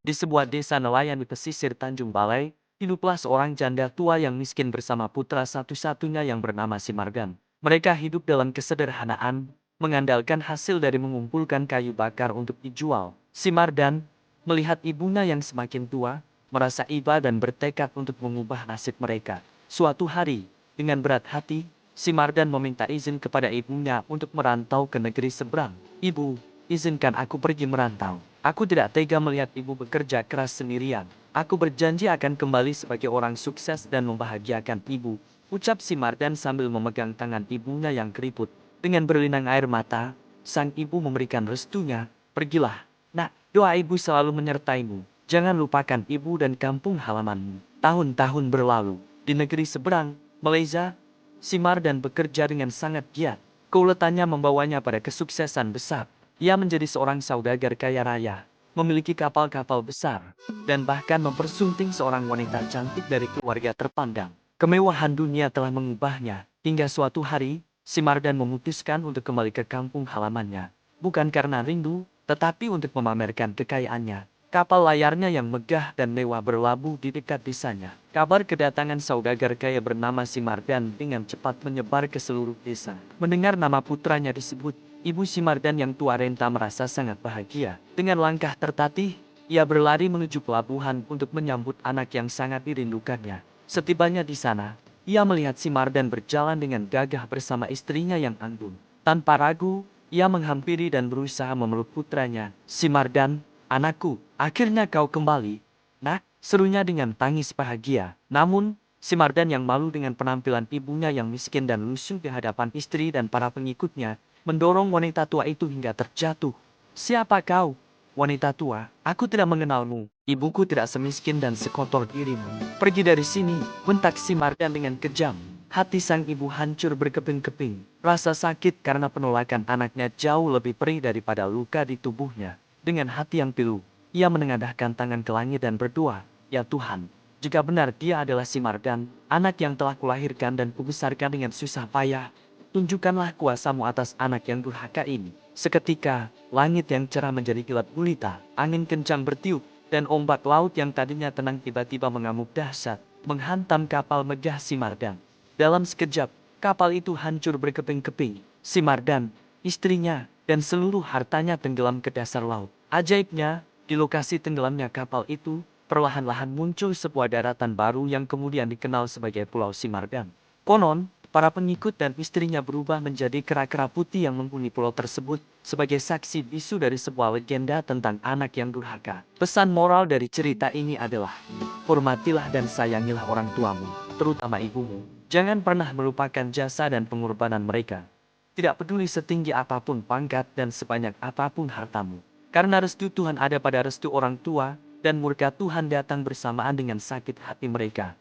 Di sebuah desa nelayan di pesisir Tanjung Balai, hiduplah seorang janda tua yang miskin bersama putra satu-satunya yang bernama Simargan. Mereka hidup dalam kesederhanaan, mengandalkan hasil dari mengumpulkan kayu bakar untuk dijual. Simardan, melihat ibunya yang semakin tua, merasa iba dan bertekad untuk mengubah nasib mereka. Suatu hari, dengan berat hati, Simardan meminta izin kepada ibunya untuk merantau ke negeri seberang. "Ibu, izinkan aku pergi merantau. Aku tidak tega melihat ibu bekerja keras sendirian. Aku berjanji akan kembali sebagai orang sukses dan membahagiakan ibu," ucap Simardan sambil memegang tangan ibunya yang keriput. Dengan berlinang air mata, sang ibu memberikan restunya. "Pergilah, nak, doa ibu selalu menyertaimu. Jangan lupakan ibu dan kampung halamanmu." Tahun-tahun berlalu, di negeri seberang, Malaysia, Simardan bekerja dengan sangat giat. Keuletannya membawanya pada kesuksesan besar. Ia menjadi seorang saudagar kaya raya, memiliki kapal-kapal besar, dan bahkan mempersunting seorang wanita cantik dari keluarga terpandang. Kemewahan dunia telah mengubahnya, hingga suatu hari, Simardan memutuskan untuk kembali ke kampung halamannya. Bukan karena rindu, tetapi untuk memamerkan kekayaannya. Kapal layarnya yang megah dan mewah berlabuh di dekat desanya. Kabar kedatangan saudagar kaya bernama Simardan dengan cepat menyebar ke seluruh desa. Mendengar nama putranya disebut, ibu Simardan yang tua renta merasa sangat bahagia. Dengan langkah tertatih, ia berlari menuju pelabuhan untuk menyambut anak yang sangat dirindukannya. Setibanya di sana, ia melihat Simardan berjalan dengan gagah bersama istrinya yang anggun. Tanpa ragu, ia menghampiri dan berusaha memeluk putranya. "Simardan, anakku, akhirnya kau kembali, nak," serunya dengan tangis bahagia. Namun, Simardan yang malu dengan penampilan ibunya yang miskin dan lusuh di hadapan istri dan para pengikutnya, mendorong wanita tua itu hingga terjatuh. "Siapa kau, wanita tua? Aku tidak mengenalmu. Ibuku tidak semiskin dan sekotor dirimu. Pergi dari sini," bentak Simardan dengan kejam. Hati sang ibu hancur berkeping-keping. Rasa sakit karena penolakan anaknya jauh lebih perih daripada luka di tubuhnya. Dengan hati yang pilu, ia menengadahkan tangan ke langit dan berdoa, "Ya Tuhan, jika benar dia adalah Simardan, anak yang telah kulahirkan dan kubesarkan dengan susah payah, tunjukkanlah kuasamu atas anak yang durhaka ini." Seketika, langit yang cerah menjadi gelap gulita, angin kencang bertiup, dan ombak laut yang tadinya tenang tiba-tiba mengamuk dahsyat, menghantam kapal megah Simardan. Dalam sekejap, kapal itu hancur berkeping-keping. Simardan, istrinya, dan seluruh hartanya tenggelam ke dasar laut. Ajaibnya, di lokasi tenggelamnya kapal itu, perlahan-lahan muncul sebuah daratan baru yang kemudian dikenal sebagai Pulau Simardan. Konon, para pengikut dan istrinya berubah menjadi kera-kera putih yang menghuni pulau tersebut sebagai saksi bisu dari sebuah legenda tentang anak yang durhaka. Pesan moral dari cerita ini adalah, hormatilah dan sayangilah orang tuamu, terutama ibumu. Jangan pernah melupakan jasa dan pengorbanan mereka. Tidak peduli setinggi apapun pangkat dan sebanyak apapun hartamu. Karena restu Tuhan ada pada restu orang tua, dan murka Tuhan datang bersamaan dengan sakit hati mereka.